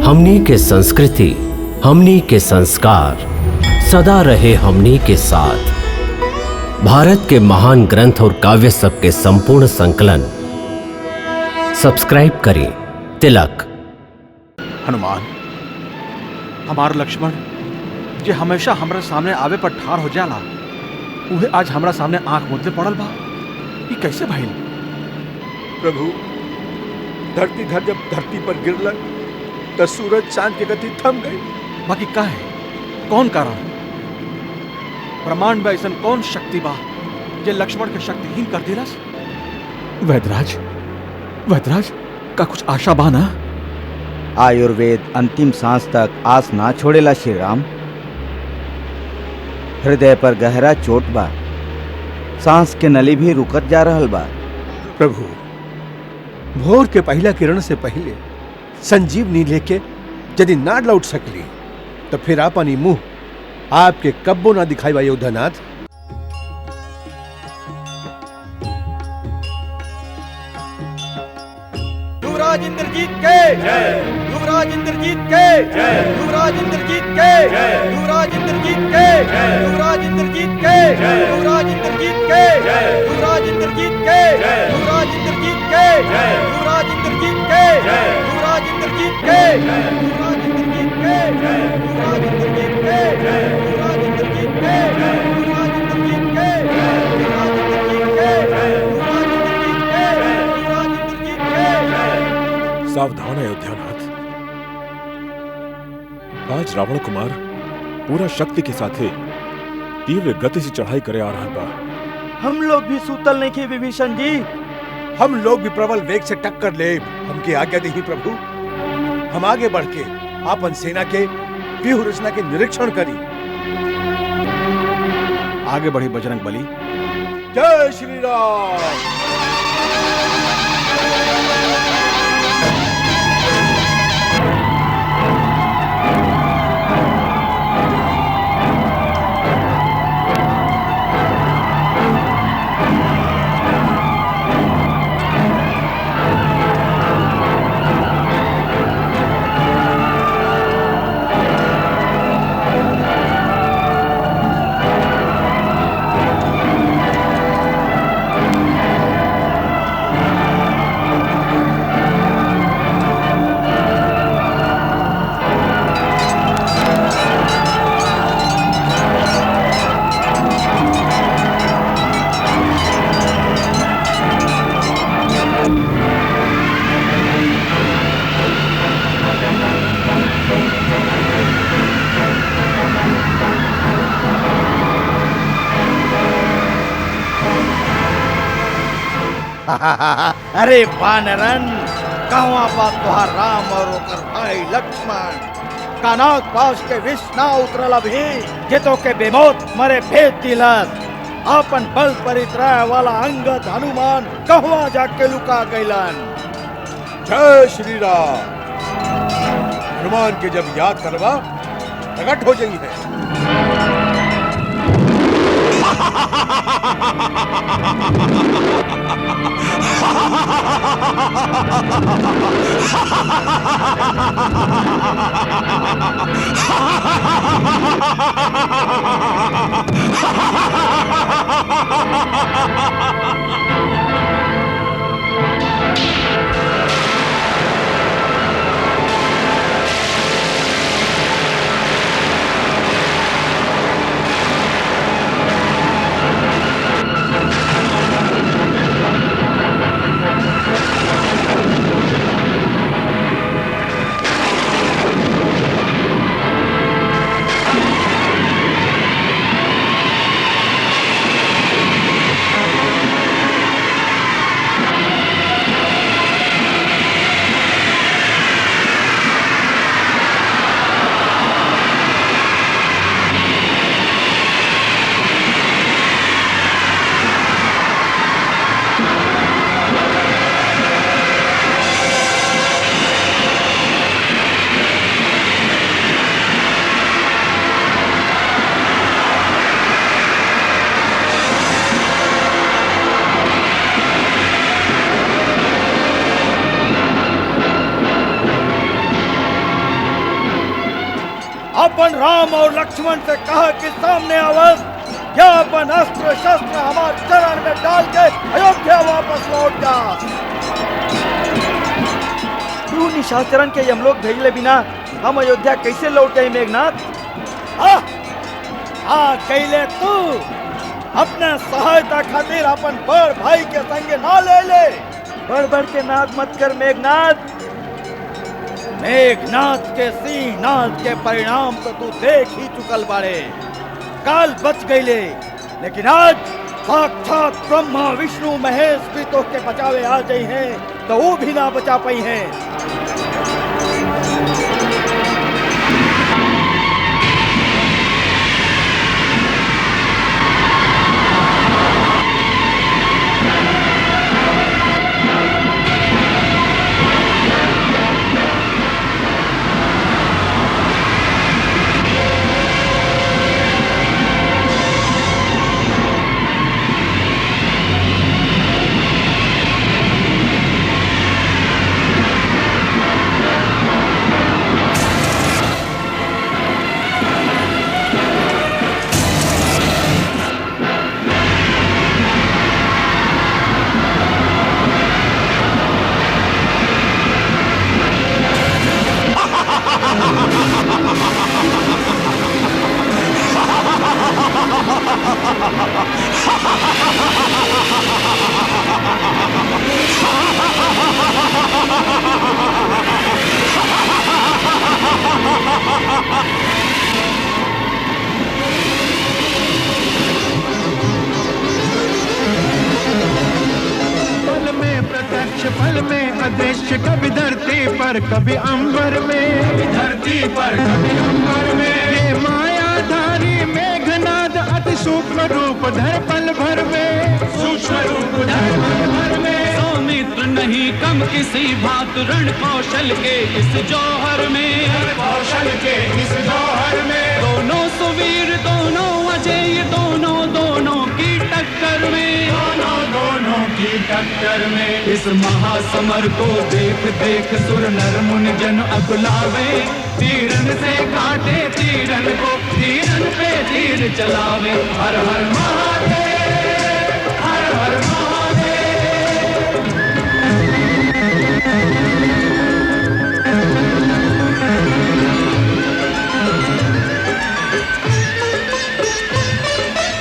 हमनी के संस्कृति, हमनी के संस्कार सदा रहे हमनी के साथ। भारत के महान ग्रंथ और काव्य सब के संपूर्ण संकलन सब्सक्राइब करें तिलक। हनुमान, हमार लक्ष्मण जे हमेशा हमरा सामने आवे पर ठाड़ हो जाला, उहे आज हमरा सामने आंख मुदले पड़ल बा। ये कैसे भइल? प्रभु, धरती धर जब धरती पर गिरलन तो सूरज चांद की गति थम गई। बाकी का है? कौन कारण? ब्रह्मांड में ऐसा कौन शक्ति बा जे लक्ष्मण के शक्तिहीन कर दिलस? वैद्यराज, वैद्यराज का कुछ आशा बा ना? आयुर्वेद अंतिम सांस तक आस ना छोड़ेला श्री राम। हृदय पर गहरा चोट बा, सांस के नली भी रुकत जा रहल बा। प्रभु, भोर के पहला किरण से पहले संजीवनी लेके यदि ना लौट सकली तो फिर आपनी मुंह आपके कब्बो ना दिखाई बा योधनाथ। युवराज इंद्रजीत के जय, युवराज इंद्रजीत के जय, युवराज इंद्रजीत के जय, युवराज इंद्रजीत के जय, युवराज इंद्रजीत के जय, युवराज इंद्रजीत के जय, युवराज इंद्रजीत के जय, युवराज इंद्रजीत के जय, युवराज इंद्रजीत के जय, युवराज इंद्रजीत के जय, युवराज इंद्रजीत के जय, युवराज इंद्रजीत के जय, युवराज इंद्रजीत के जय, युवराज इंद्रजीत के जय, युवराज इंद्रजीत के जय, युवराज इंद्रजीत के जय, युवराज इंद्रजीत के जय। सावधान अयोध्यानाथ, आज रावण कुमार पूरा शक्ति के साथ तीव्र गति से चढ़ाई करे आ रहा बा। हम लोग भी सूतल नहीं थे विभीषण जी। हम लोग भी प्रबल वेग से टक्कर ले, हमकी आज्ञा दही प्रभु। हम आगे बढ़ के आपन सेना के व्यूह रचना के निरीक्षण करी। आगे बढ़ी बजरंग बली। जय श्री राम। अरे वानरन, कहवा बा तोहार राम और ओकर भाई लक्ष्मण? कानाक पास के विष ना उतरल अभी, जेतो के बेमौत मरे भेज दिलस। आपन बल परित्राय वाला अंगद हनुमान कहवा जाके लुका गइलन। जय श्री राम। हनुमान के जब याद करवा प्रकट हो जाई है। अपन राम और लक्ष्मण से कहा कि सामने आवाज या अपन अस्त्र शस्त्र हमारे चरण में डाल के अयोध्या वापस लौट जा। तू निशाचरण के यमलोक भेजले बिना हम अयोध्या कैसे लौट गए मेघनाथ? कैले तू अपने सहायता खातिर अपन बड़ भाई के संगे ना ले ले। बढ़ बढ़ के नाद मत कर मेघनाथ। मेघनाथ के सिंहनाद के परिणाम तो तू देख ही चुकल बाड़े। काल बच गईले, लेकिन आज साक्षात ब्रह्मा विष्णु महेश भी तो के बचावे आ गई हैं, तो वो भी ना बचा पाई हैं। फल में अदृश्य कभी धरती पर कभी अंबर में, धरती पर कभी अंबर में। ये मायाधारी मेघनाद अति सूक्ष्म रूप धर पल भर में, सूक्ष्म रूप धर पल भर में। सौमित्र नहीं कम किसी भात रण कौशल के इस जौहर में, कौशल के इस जौहर में। दोनों सुवीर दोनों अजय दोनों दोनों की टक्कर में, दोनों की टक्कर में। इस महासमर को देख देख सुर नर मुनि जन अकुलावे। तीरन से काटे तीरन को, तीरन पे तीर चलावे। हर हर महादेव, हर हर महादेव।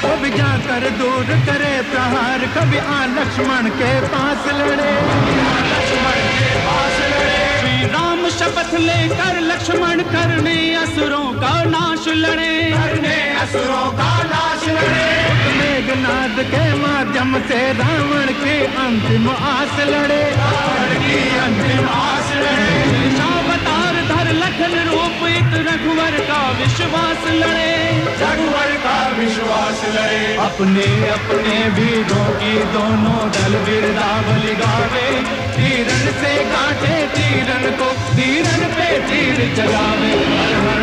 कभी जाकर दूर करे प्रहार, कभी आ लक्ष्मण के पास लड़े, लक्ष्मण के पास लड़े। श्री राम शपथ लेकर लक्ष्मण करने असुरों का नाश लड़े, करने असुरों का नाश लड़े। मेघनाद के माध्यम से रावण की अंतिम आस लड़े, रावण की अंतिम आस लड़े। अवतार धर लखन रूप इत रघुवर का विश्वास लड़े, रघुवर का विश्वास लड़े। अपने अपने वीरों की दोनों दल बिरदावली गावे। तीरन से काटे तीरन को, तीरन पे तीर चलावे। हर हर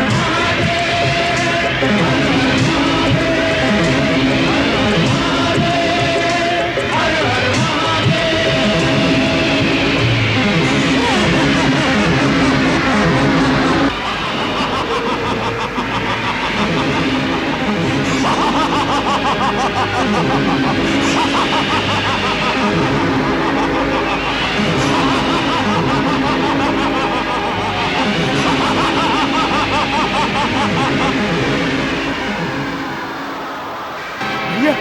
भैया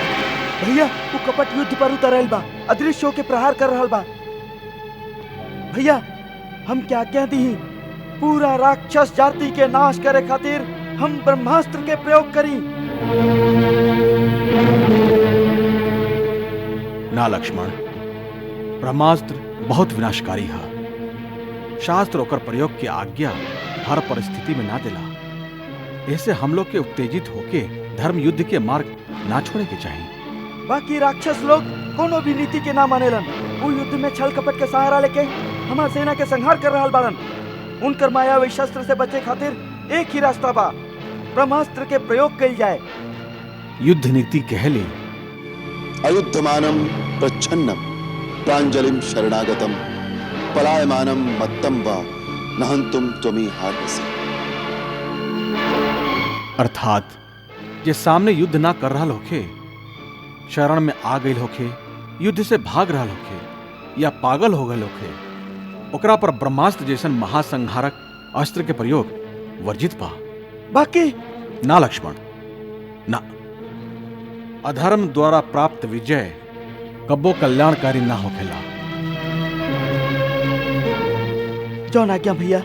भैया वो कपट युद्ध पर उतरल बा, अदृश्य होके प्रहार कर रहल बा। भैया हम क्या कह दी, पूरा राक्षस जाति के नाश करे खातिर हम ब्रह्मास्त्र के प्रयोग करी। ना लक्ष्मण, ब्रह्मास्त्र बहुत विनाशकारी है। शास्त्र ओकर प्रयोग की आज्ञा हर परिस्थिति में ना दिला। ऐसे हम लोग के उत्तेजित होके धर्म युद्ध के मार्ग ना छोड़े के चाहिए। बाकी राक्षस लोग कोनो भी नीति के ना मानेलन। वो युद्ध में छल कपट के सहारा लेके हमार सेना के संहार कर रहल बाड़न। उनकर मायावी शस्त्र से बचे खातिर एक ही रास्ता बा, ब्रह्मास्त्र के प्रयोग कइल जाए। युद्ध नीति कहली अयुद्धमानं प्रच्छन्नं प्राञ्जलिं शरणागतं पलायमानं मत्तं वा नहन्तुं त्वमीहार्हसि। अर्थात जे सामने युद्ध ना कर रहा होखे, शरण में आ गई होखे, युद्ध से भाग रहा होखे या पागल हो गए होखे, ओकरा पर ब्रह्मास्त्र जैसन महासंहारक अस्त्र के प्रयोग वर्जित बा। बाकी ना लक्ष्मण ना, अधर्म द्वारा प्राप्त विजय कब्बो कल्याणकारी ना होखेला। जौन आज्ञा भैया।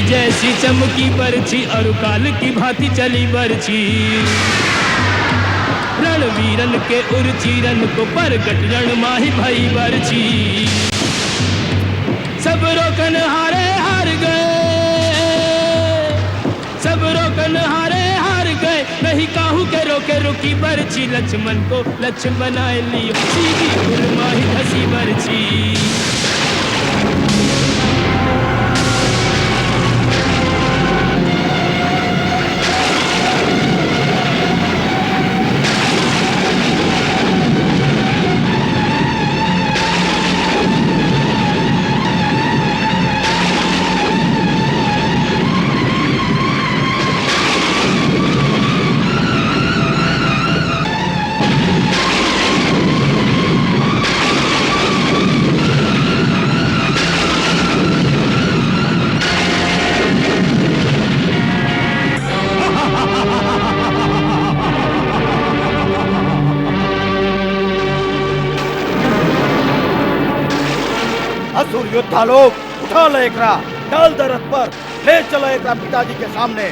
जैसी चमकी बरछी और काल की भांति चली बरछी, रणवीरन के उर्चीरन को परगट रण माही भई बरछी। सब रोकन हारे हार गए, सब रोकन हारे हार गए, नहीं काहू के रोके रुकी बरछी। लक्ष्मण को लक्ष्य बनाए लियो, सीधी उर माही धसी बरछी। असुर योद्धा लोग, उठा लो एकरा, डाल दे रथ पर, ले चलो एकरा पिताजी के सामने।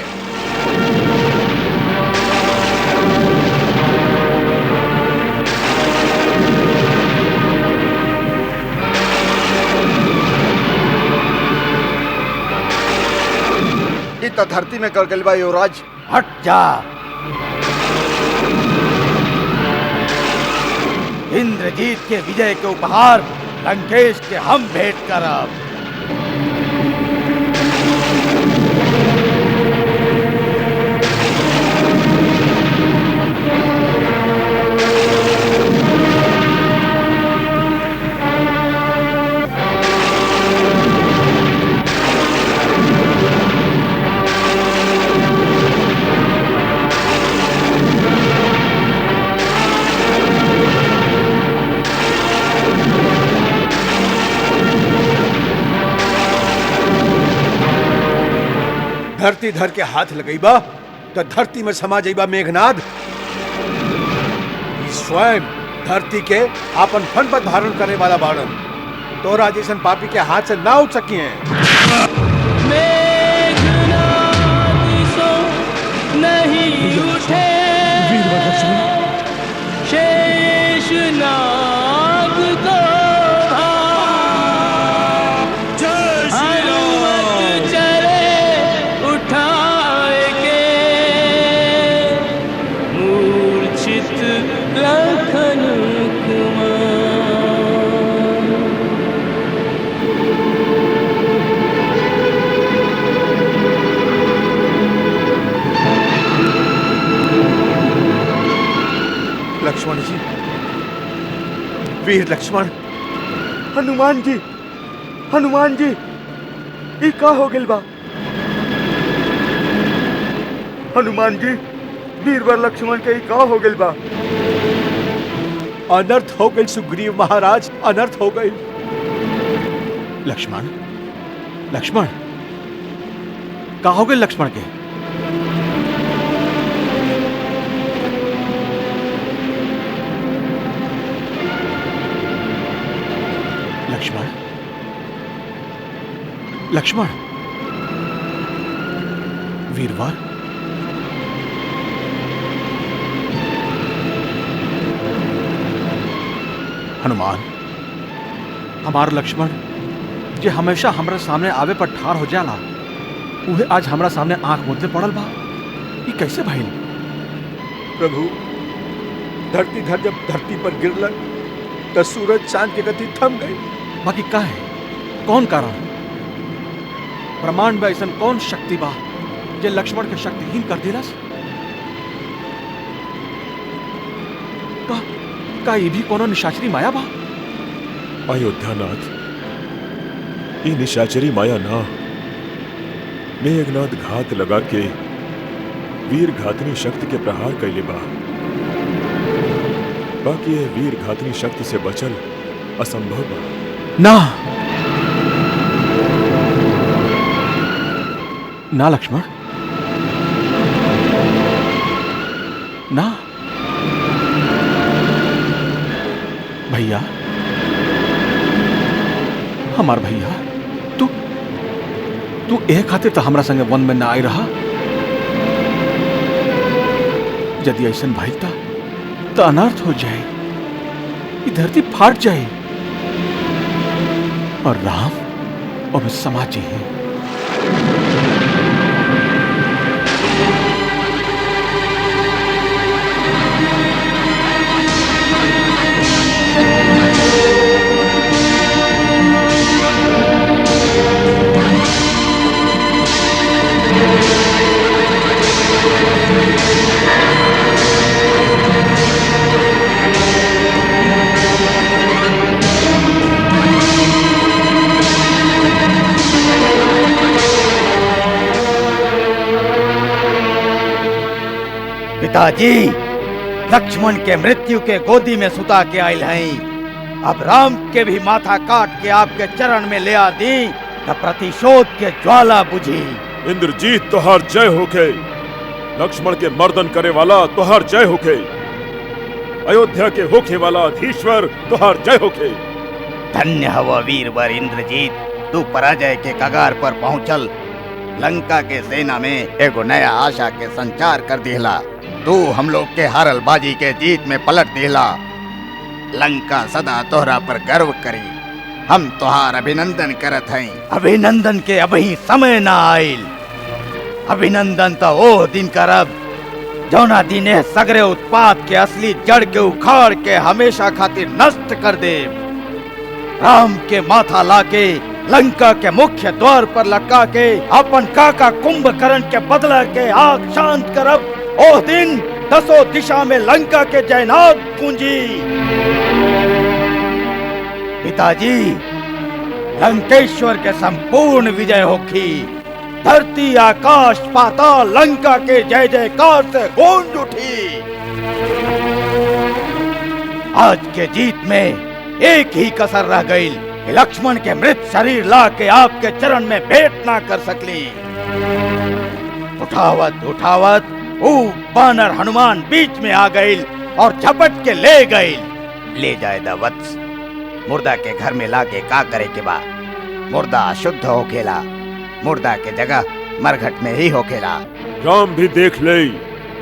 इत धरती में गलगलबा युवराज। हट जा। इंद्रजीत के विजय के उपहार लंकेश के हम भेंट करब। धरती धर के हाथ लगईबा तो धरती में समा जाइबा मेघनाद। स्वयं धरती के आपन फन पर धारण करने वाला बाड़न, तोरा जैसन पापी के हाथ से ना उठ सकी हैं। नहीं उठे शेष नाग को हनुमत चले उठाए के, मूर्छित लखन कुमार। लक्ष्मण जी, वीर लक्ष्मण। हनुमान जी, हनुमान जी, ई का हो गिल बा? हनुमान जी, वीरवर लक्ष्मण के ई का हो गिल बा? अनर्थ हो गई सुग्रीव महाराज, अनर्थ हो गई। लक्ष्मण, लक्ष्मण, का हो गए लक्ष्मण के? लक्ष्मण, लक्ष्मण, वीरवर, हनुमान, हमार लक्ष्मण जे हमेशा हमरा सामने आवे पर ठार हो जाला, उहे आज हमरा सामने आंख मुद्दे पड़ल बा। ये कैसे भइल? प्रभु, धरतीधर जब धरती पर गिरलक तो सूरज चांद के गति थम गई। बाकी का है? कौन कारण? ब्रह्मांड में ऐसा कौन शक्ति बा जे लक्ष्मण के शक्तिहीन कर दिलस? का ये भी कोनो निशाचरी माया बा? अयोध्यानाथ, ये निशाचरी माया ना, मेघनाथ घात लगा के वीर घातनी शक्ति के प्रहार कैले बा। बाकी ये वीर घातनी शक्ति से बचल असंभव बा। ना ना लक्ष्मण, ना भैया, हमार भैया, तू एक खातिर तो हमरा संगे वन में ना आई रहा। यदि ऐसा भइल तो अनर्थ हो जाए, ये धरती फाट जाए और राम और समाज है। पिताजी, लक्ष्मण के मृत्यु के गोदी में सुता के आयल हैं। अब राम के भी माथा काट के आपके चरण में ले आ दी तो प्रतिशोध के ज्वाला बुझी। इंद्रजीत तोहार जय होके, लक्ष्मण के मर्दन करे वाला तोहार जय होके, अयोध्या के होखे वाला अधीश्वर तोहार जय होके। धन्य हवा वीरवर इंद्रजीत, तू पराजय के कगार पर पहुंचल। लंका के सेना में एगो नया आशा के संचार कर दिला। तू हम लोग के हारल बाजी के जीत में पलट दिला। लंका सदा तोहरा पर गर्व करी। हम तोहार अभिनंदन करत हैं। अभिनंदन के अभी समय ना आइल। अभिनंदन तो ओ दिन करब जौना दिन सगरे उत्पात के असली जड़ के उखाड़ के हमेशा खातिर नष्ट कर दे। राम के माथा लाके लंका के मुख्य द्वार पर लटका के अपन काका कुंभकर्ण के बदला के आग शांत करब। ओ दिन दसों दिशा में लंका के जयनाद गूंजी। पिताजी, लंकेश्वर के संपूर्ण विजय होखी। धरती आकाश पाताल लंका के जय जयकार से गूंज उठी। आज के जीत में एक ही कसर रह गई, लक्ष्मण के मृत शरीर ला के आपके चरण में भेंट ना कर सकली। उठावत उठावत वो बानर हनुमान बीच में आ गई और झपट के ले गई। ले जाए दा वत्स, मुर्दा के घर में लाके का करे के बा। मुर्दा अशुद्ध होखेला, मुर्दा के जगह मरघट में ही होखेला। राम भी देख ले,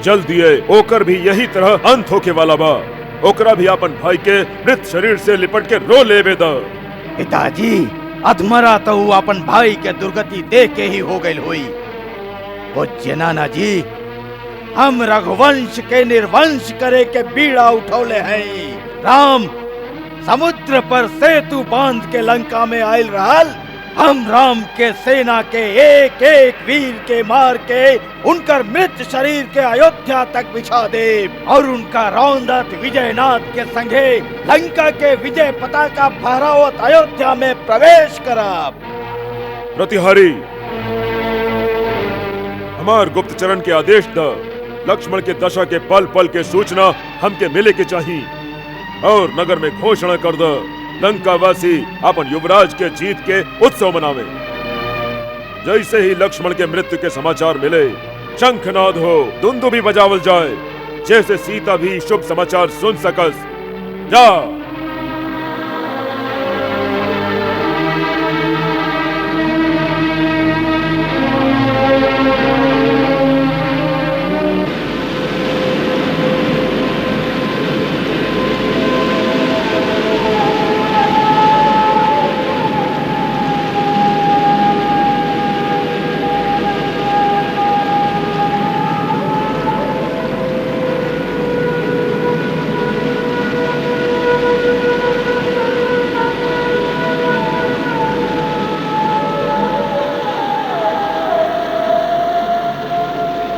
जल्दी ओकर भी यही तरह अंत होके वाला बा। ओकरा भी अपन भाई के मृत शरीर से लिपट के रो लेवे दा। पिताजी, अधमरा तो अपन भाई के दुर्गति देख के ही हो गई हुई। पूज्य नाना जी, हम रघुवंश के निर्वंश करे के बीड़ा उठौले हैं। राम समुद्र पर सेतु बांध के लंका में आयल रहल। हम राम के सेना के एक एक वीर के मार के उनकर मृत शरीर के अयोध्या तक बिछा दे और उनका रौंदत विजयनाथ के संगे लंका के विजय पताका फहरावत अयोध्या में प्रवेश करब। प्रतिहारी, हमार गुप्तचरण के आदेश द। लक्ष्मण के दशा के पल पल के सूचना हमके मिले के चाहिए और नगर में घोषणा कर दो लंका वासी अपन युवराज के जीत के उत्सव मनावे। जैसे ही लक्ष्मण के मृत्यु के समाचार मिले, शंखनाद हो, दुंदुभी बजावल जाए, जैसे सीता भी शुभ समाचार सुन सकस। जा।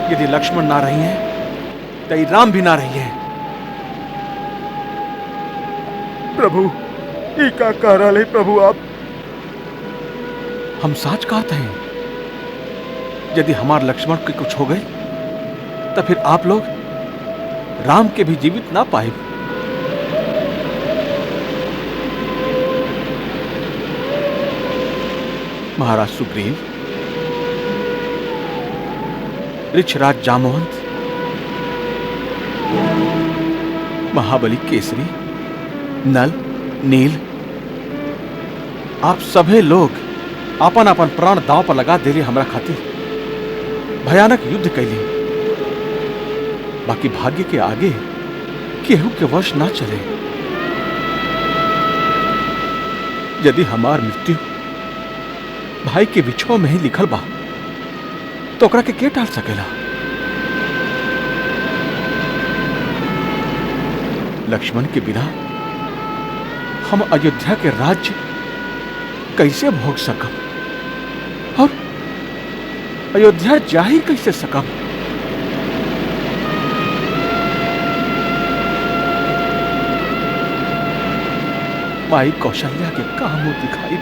यदि लक्ष्मण ना रही है तो राम भी ना रही है। प्रभु, ये का कह रहे प्रभु आप? हम साच कहते हैं, यदि हमारे लक्ष्मण के कुछ हो गए तो फिर आप लोग राम के भी जीवित ना पाए। महाराज सुग्रीव, ऋक्षराज जामवंत, महाबली केसरी, नल, नील, आप सभी लोग अपन अपन प्राण दांव पर लगा देली हमरा खातिर भयानक युद्ध कैली। बाकी भाग्य के आगे केहू के वश ना चले। यदि हमार मृत्यु भाई के बिछो में ही लिखल बा तो ओकरा के टाल सकेला? लक्ष्मण के बिना हम अयोध्या के राज्य कैसे भोग सकम और अयोध्या जा ही कैसे सकम? माई कौशल्या के कहा मुंह दिखाई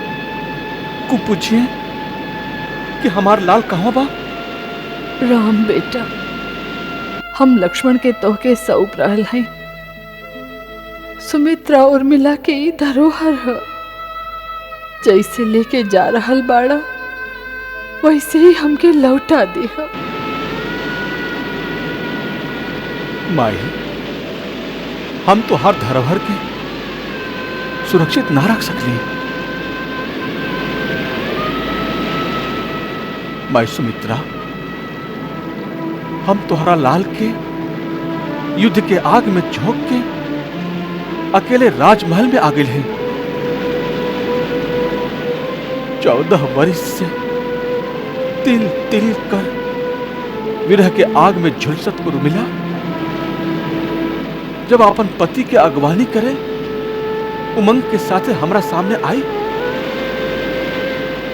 को पूछिए कि हमार लाल कहां बा? राम बेटा, हम लक्ष्मण के तोहके सौंप रहल हैं। सुमित्रा उर्मिला के ई धरोहर है, जैसे लेके जा रहल बाड़ा वैसे ही हमके लौटा दिह। माई, हम तो हर धरोहर के सुरक्षित ना रख सकली। माई सुमित्रा, हम तुम्हारा लाल के युद्ध के आग में झोंक के अकेले राजमहल में आ गए हैं। 14 वर्ष से तिल तिल कर विरह के आग में झुलसत उर्मिला जब अपन पति के अगवानी करे उमंग के साथ हमरा सामने आई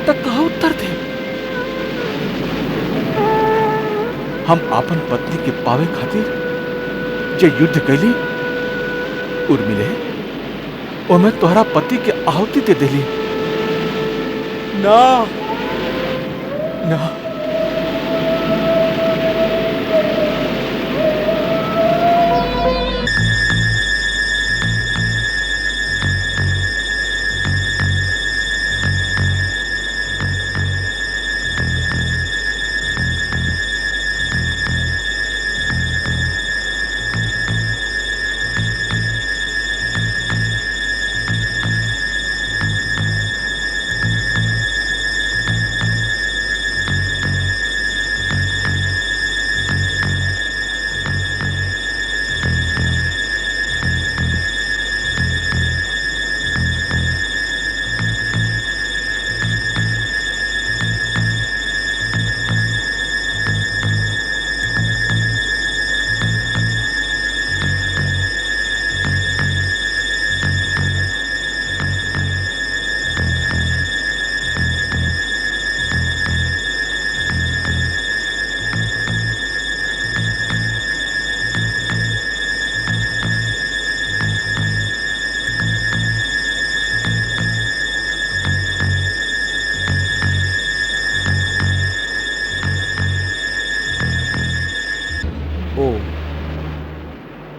तब कहा उत्तर थे? हम अपन पत्नी के पावे खातिर जे युद्ध कैली उर्मिले, और मैं तोहरा पति के आहुति दे देली। ना ना,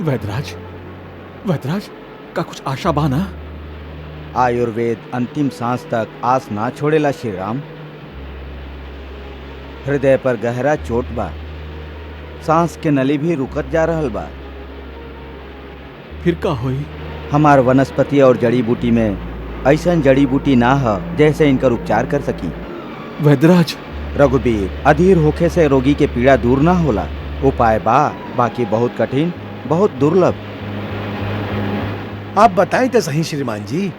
वैदराज, वैदराज का कुछ आशा बाना? आयुर्वेद अंतिम सांस तक आस ना छोड़ेला श्री राम। हृदय पर गहरा चोट बा, सांस के नली भी रुकत जा रहल बा। फिर का होई? हमार वनस्पति और जड़ी बूटी में ऐसन जड़ी बूटी ना है जैसे इनकर उपचार कर सकी। वैद्यराज। रघुबीर, अधीर होखे से रोगी के पीड़ा दूर ना होला। उपाय बा, बाकी बहुत कठिन, बहुत दुर्लभ। आप बताएं तो सही श्रीमान जी।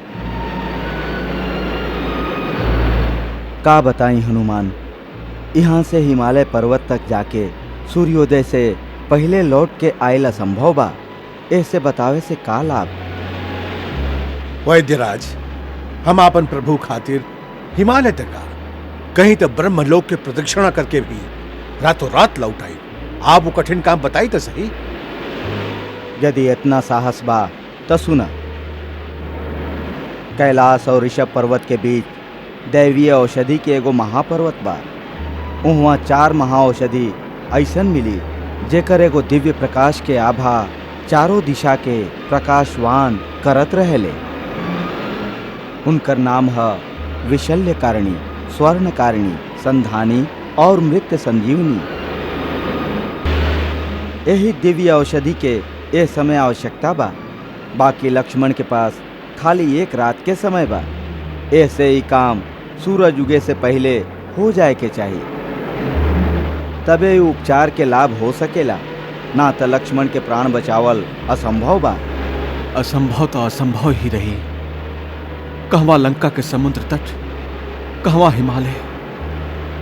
का बताई हनुमान, यहाँ से हिमालय पर्वत तक जाके सूर्योदय से पहले लौट के आयल असंभव बा। ऐसे बतावे से का लाभ? वैद्यराज, हम अपन प्रभु खातिर हिमालय तक का कहीं तो ब्रह्मलोक के प्रदक्षिणा करके भी रातों रात लौट आई। आप वो कठिन काम बताई तो सही। यदि इतना साहस बा तो सुना। कैलाश और ऋषभ पर्वत के बीच दैवीय औषधि के एगो महापर्वत बा। उहाँ 4 महाऔषधि ऐसन मिली जेकर एगो दिव्य प्रकाश के आभा चारों दिशा के प्रकाशवान करत रहेले। उनकर नाम है विशल्यकारिणी, स्वर्णकारिणी, संधानी और मृत्यु संजीवनी। यही दिव्य औषधि के ए समय आवश्यकता बा। बाकी लक्ष्मण के पास खाली 1 रात के समय बा। ऐसे ही काम सूरज उगे से पहले हो जाए के चाहिए, तबे उपचार के लाभ हो सकेला। ना तो लक्ष्मण के प्राण बचावल असंभव बा। असंभव तो असंभव ही रही। कहवा लंका के समुद्र तट, कहवा हिमालय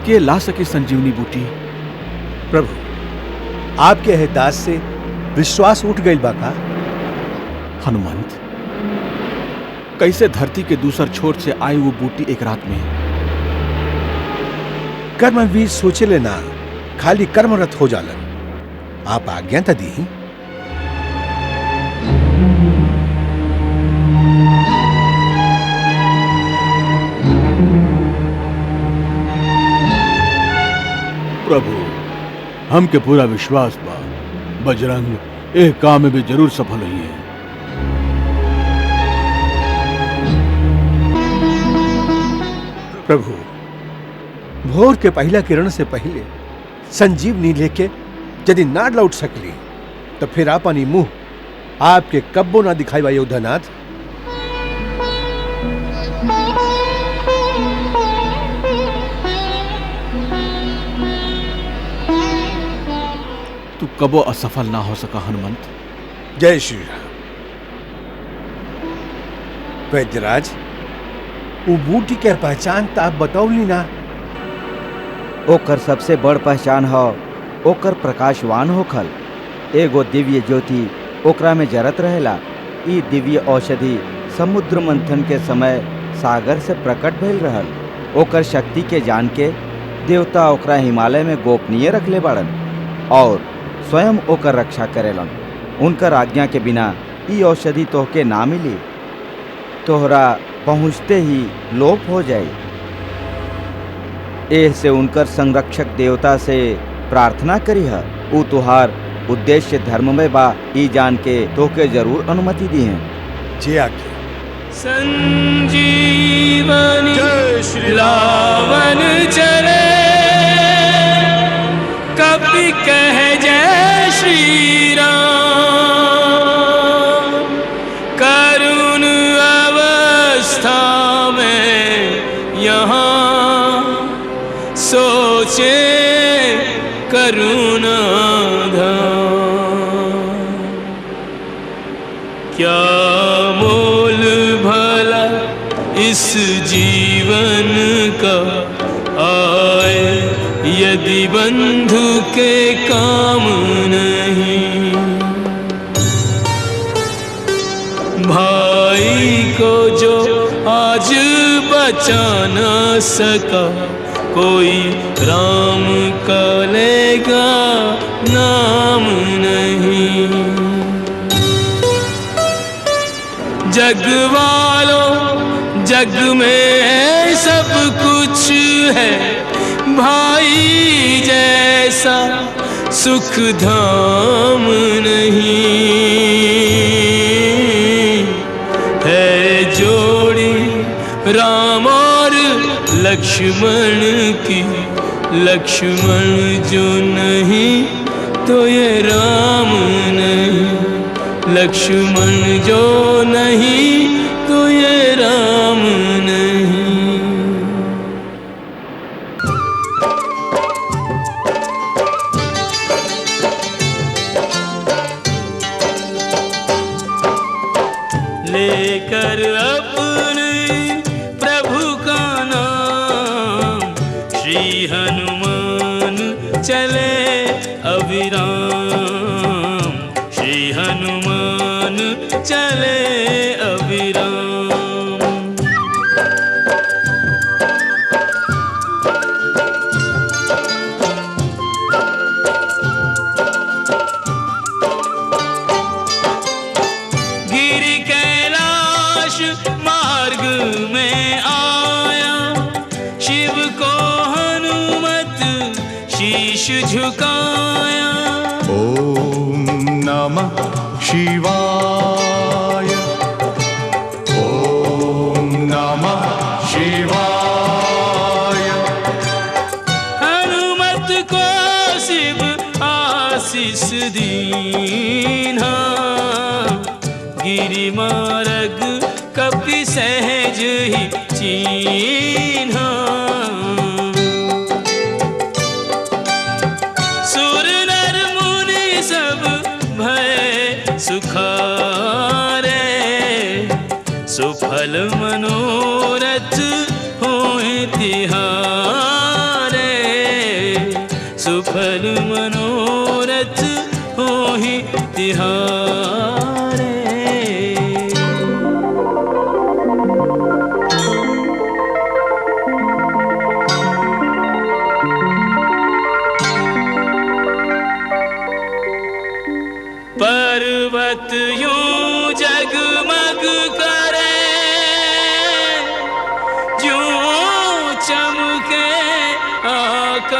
के ला सके संजीवनी बूटी। प्रभु, आपके एहदास से विश्वास उठ गई बा का? हनुमंत, कैसे धरती के दूसर छोर से आई वो बूटी 1 रात में? कर्मवीर सोचे लेना खाली कर्मरत हो जालन। आप आज्ञा तो दी। प्रभु, हमके पूरा विश्वास बा बजरंग एक काम में भी जरूर सफल हुई है। प्रभु, भोर के पहला किरण से पहले संजीवनी लेके यदि ना लौट सकली तो फिर आपनी मुंह आपके कब्बो ना दिखाई बा योधनाथ। तू कबो असफल ना हो सका हनुमंत। जय श्री राम। वैद्यराज, वो बूटी के पहचान तो आप बताओली ना। ओकर सबसे बड़ पहचान है ओकर प्रकाशवान होखल। एगो दिव्य ज्योति ओकरा में जरत रहेला। ई दिव्य औषधि समुद्र मंथन के समय सागर से प्रकट भइल रहल। ओकर शक्ति के जान के देवता ओकरा हिमालय में गोपनीय रखले बाड़न और स्वयं ओकर रक्षा करेलन। उनकर आज्ञा के बिना ई औषधि तोहके ना मिली, तोहरा पहुँचते ही लोप हो जाए। एह से उनकर संरक्षक देवता से प्रार्थना करी है। ऊ तुहार उद्देश्य धर्म में बा, ई जान के तोके जरूर अनुमति दी है। जे आज्ञा। संजीवनी लावन चले, कपि कह जय श्री राम। करुण अवस्था में यहाँ सोचे करुणा धाम। क्या मोल भला इस जीवन का आए, यदि बंधु के काम नहीं। भाई को जो आज बचा न सका, कोई राम का लेगा नाम नहीं। जग वालों जग में सब कुछ है, भाई जैसा सुख धाम नहीं। है जोड़ी राम और लक्ष्मण की, लक्ष्मण जो नहीं तो ये राम नहीं, लक्ष्मण जो नहीं तो ये राम नहीं। लेकर अपने प्रभु का नाम श्री हनुमान चले अविराम, श्री हनुमान चले अविराम। गिरि कैलाश मार्ग में आया, शिव को हनुमत शीश झुकाया। ओम नमः शिवाय, ओम नमः शिवाय। हनुमत को शिव आशीष दीन्हा, गिरि मार्ग कपि सहज ही चीन्हा। सुर नर मुनि सब भय सुखारे, सुफल मनोरथ होए तिहारे, सुफल मनोरथ होए तिहारे। पर्वत यूं जगमग करे, यूं चमके आकाश।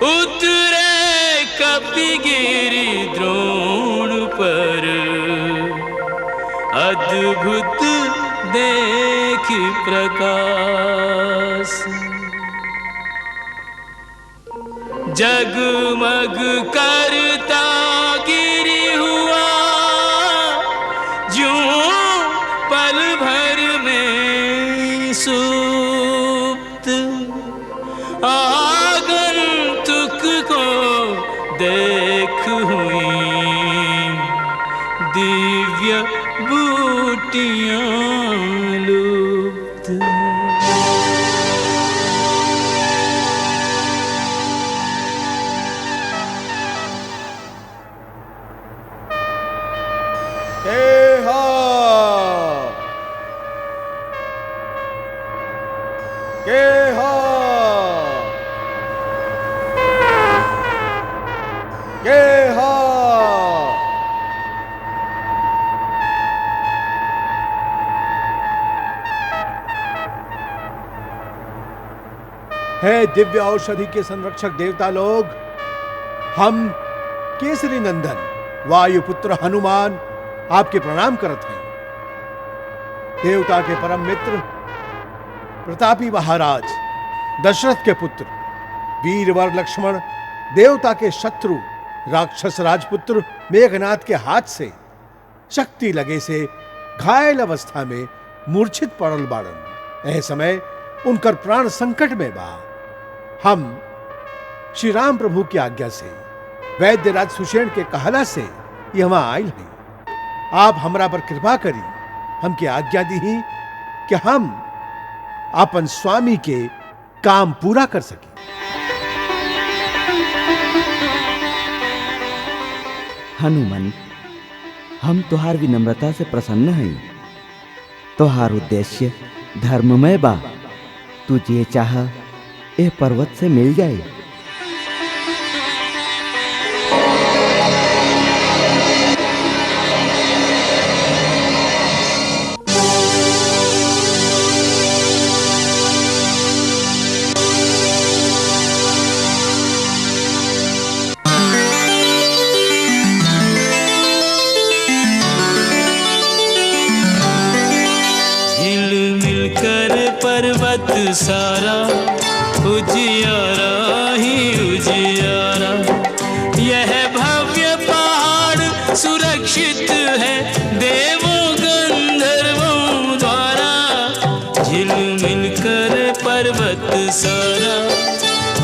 उतरे कपिगिरि द्रोण पर, अद्भुत देख प्रकाश। जगमग करता गिरि हुआ, ज्यों पल भर में सुप्त। आगंतुक को देख हुई दिव्य बूटियां लुप्त। है दिव्य औषधि के संरक्षक देवता लोग, हम केसरी नंदन वायुपुत्र हनुमान आपके प्रणाम करत हैं। देवता के परम मित्र प्रतापी महाराज दशरथ के पुत्र वीरवर लक्ष्मण, देवता के शत्रु राक्षस राजपुत्र मेघनाथ के हाथ से शक्ति लगे से घायल अवस्था में मूर्छित पड़ल बाड़न। ऐ समय उनकर प्राण संकट में बा। हम श्री राम प्रभु की आज्ञा से वैद्यराज सुषेण के कहला से यहाँ आयल हैं। आप हमरा पर कृपा करी, हमके आज्ञा दी कि हम अपन स्वामी के काम पूरा कर सके। हनुमान, हम तुहार विनम्रता से प्रसन्न हैं। तुहार उद्देश्य धर्ममय बा। तू जे चाह ए पर्वत से मिल जाए। झिलमिल कर पर्वत सारा, उजियारा ही उजियारा। यह भव्य पहाड़ सुरक्षित है देवों गंधर्वों द्वारा। झिलमिल कर पर्वत सारा,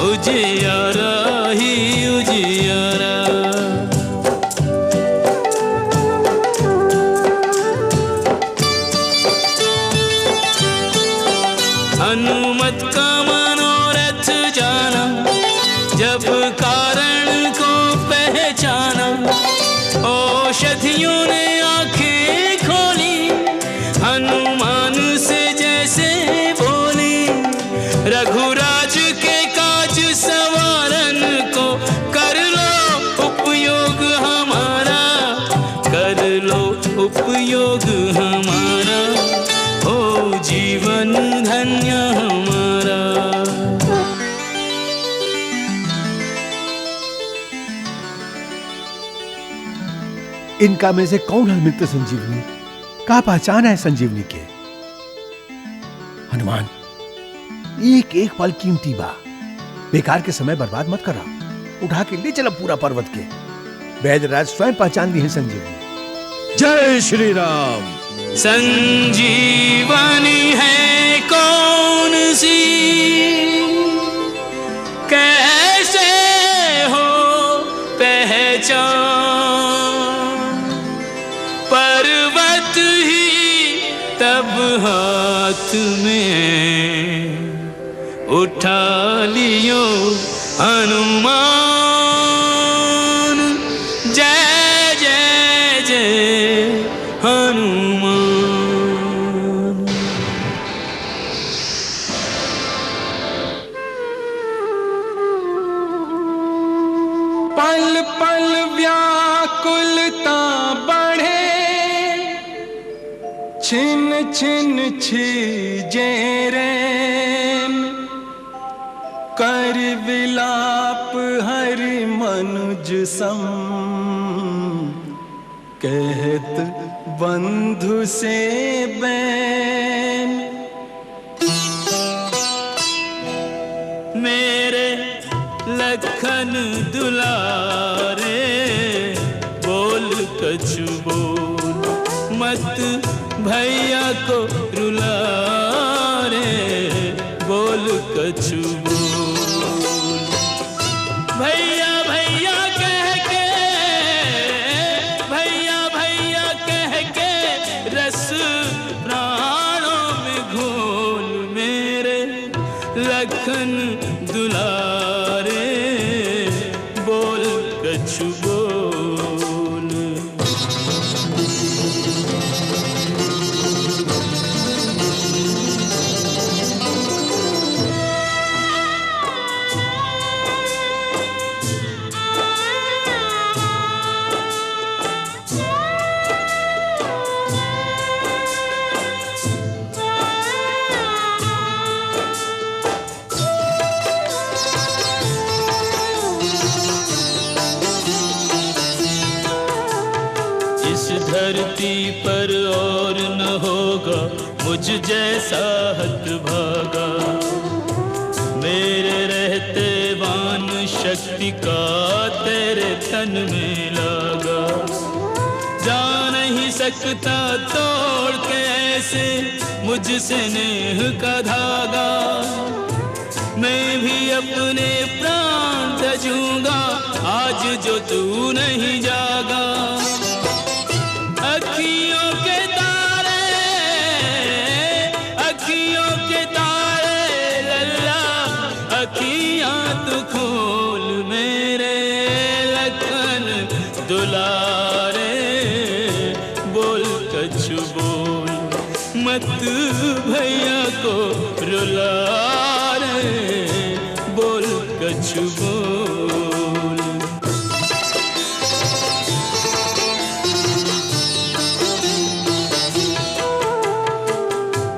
उजियारा ही उजियारा। हनुमत का मनोरथ जाना, जब कारण को पहचाना। औषधियों ने आंखें खोली, हनुमान से जैसे बोली। रघुराज के काज संवारन को कर लो उपयोग हमारा, कर लो उपयोग हमारा। हो जीवन धन्य हमारा। इनका में से कौन है मित्र संजीवनी? का पहचान है संजीवनी के? हनुमान, एक एक पल कीमती बा, बेकार के समय बर्बाद मत करा। उठा के ले चला पूरा पर्वत के। वैद्यराज स्वयं पहचान दी है संजीवनी। जय श्री राम। संजीवनी है कौन सी, कैसे हो पहचान। पर्वत ही तब हाथ में उठा लियो हनुमान। जय जय जय हनुमान। पल पल व्याकुलता बढ़े, छिन छिन छीजे रैन। कर विलाप हरि मनुज सम, कहत बंधु से बैन। मेरे लखन दुलारे, बोल कछु बोल मत भैया को रुला रे। बोल कछु बोल भैया भैया कह के, भैया भैया कह के रस प्राणों में घोल। मेरे लखन दुलारे, बोल कछु बोल। धरती पर और न होगा मुझ जैसा हतभागा। मेरे रहते वान शक्ति का तेरे तन में लागा। जा नहीं सकता तोड़ के ऐसे मुझसे नेह का धागा। मैं भी अपने प्राण तजूंगा आज जो तू नहीं जागा। अखियों के तारे, अखियों के तारे लल्ला, अखियां तू खोल। मेरे लखन दुलारे, बोल कछु बोल मत भैया को रुला रे। बोल कछु बोल।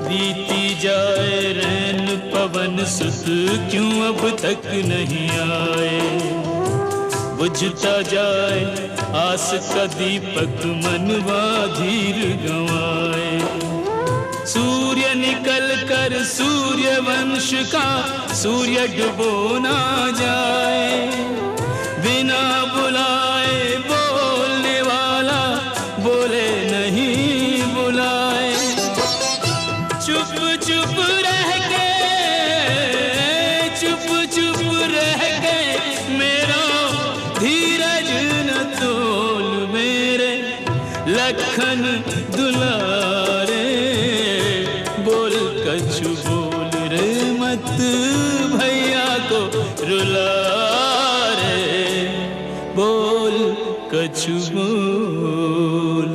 बीती जाए रैन पवन सुत, क्यों अब तक नहीं आए। बुझता जाए आस का दीपक, मनवा धीर गंवाए। सूर्य निकल कर सूर्य वंश का सूर्य डुबो ना जाए। बिना बुलाए बोलने वाला बोले नहीं बुलाए। चुप चुप रह के, चुप चुप रह के मेरा धीरज न तोल मेरे लखन दुलारे। बोल कछु बोल रे मत भैया को रुला रे। बोल कछु बोल।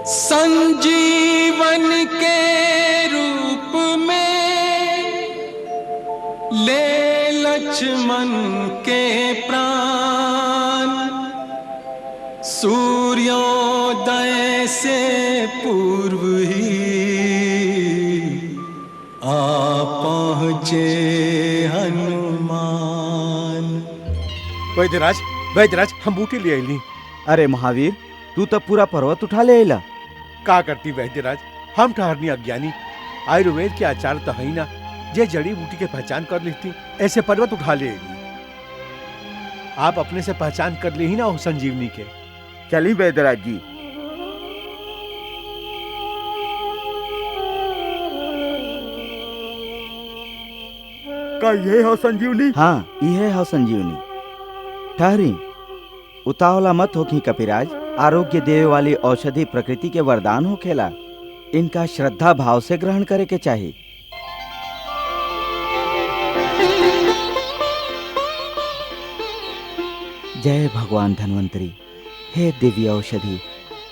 संजीवन के रूप में ले लक्ष्मण के प्राण। सूर्योदय से पूर्व ही आ पहुंचे हनुमान। वैद्यराज, वैद्यराज, हम बूटी ले आईली। अरे महावीर, तू तो पूरा पर्वत उठा ले अइला। का करती वैद्यराज, हम ठहरनी अज्ञानी। आयुर्वेद के आचार तो है ना, जे जड़ी बूटी के पहचान कर लेती ऐसे पर्वत उठा ले। आप अपने से पहचान कर ले ही ना हो संजीवनी के। चली वैद्यराज जी। का ये हो संजीवनी? हाँ, ये हो संजीवनी। ठहरी, उतावला मत होखी कपिराज। आरोग्य देवे वाली औषधि प्रकृति के वरदान हो खेला। इनका श्रद्धा भाव से ग्रहण करे के चाहिए। जय भगवान धन्वंतरी। हे दिव्य औषधि,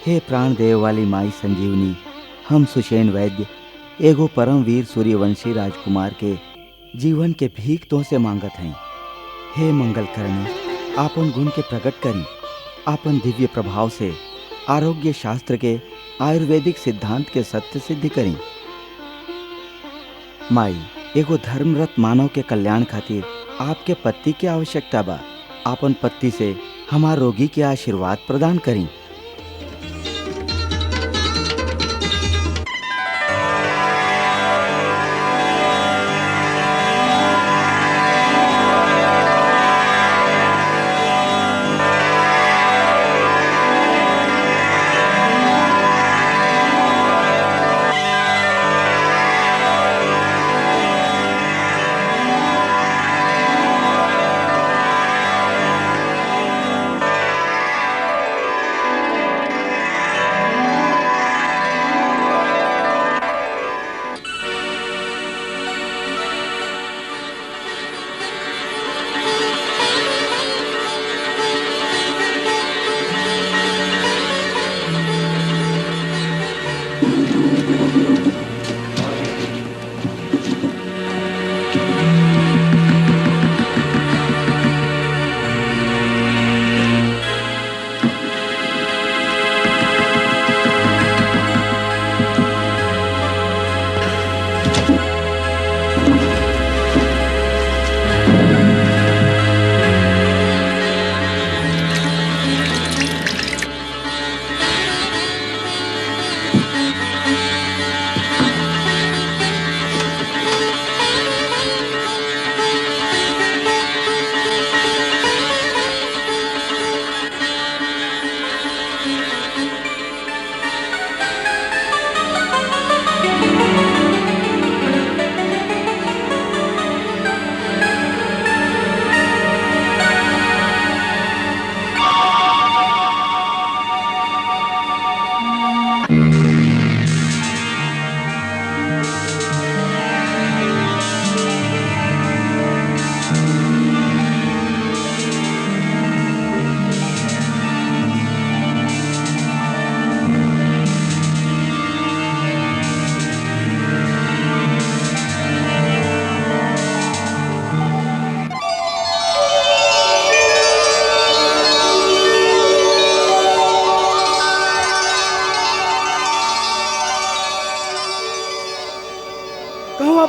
हे प्राण देव वाली माई संजीवनी। हम सुषेण वैद्य एगो परम वीर सूर्यवंशी राजकुमार के जीवन के भीख तो से मांगत हैं। हे मंगल करनी, आपन गुण के प्रकट करी। आपन दिव्य प्रभाव से आरोग्य शास्त्र के आयुर्वेदिक सिद्धांत के सत्य सिद्ध करी। माई, एगो धर्मरत मानव के कल्याण खातिर आपके पत्ती की आवश्यकता बा। आपन पत्ती से हमार रोगी के आशीर्वाद प्रदान करी।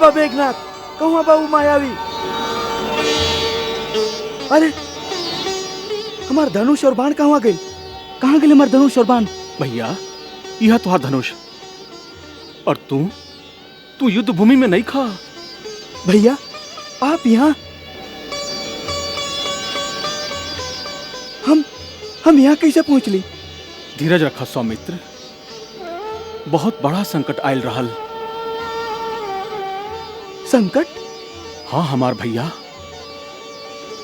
बा मेघनाथ, कहवा बा उ मायावी? अरे हमार धनुष और बाण कहवा गई? कहाँ गए हमार धनुष और बाण? भैया यह तुहार धनुष और तू युद्ध भूमि में नहीं खा। भैया आप यहाँ? हम यहाँ कैसे पहुँच ली? धीरज रखा सौमित्र, बहुत बड़ा संकट आयल रहल। संकट? हाँ हमार भैया,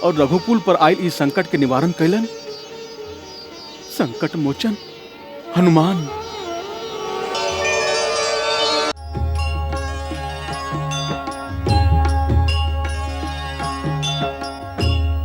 और रघुकुल पर आयल इस संकट के निवारण कैलन संकट मोचन हनुमान।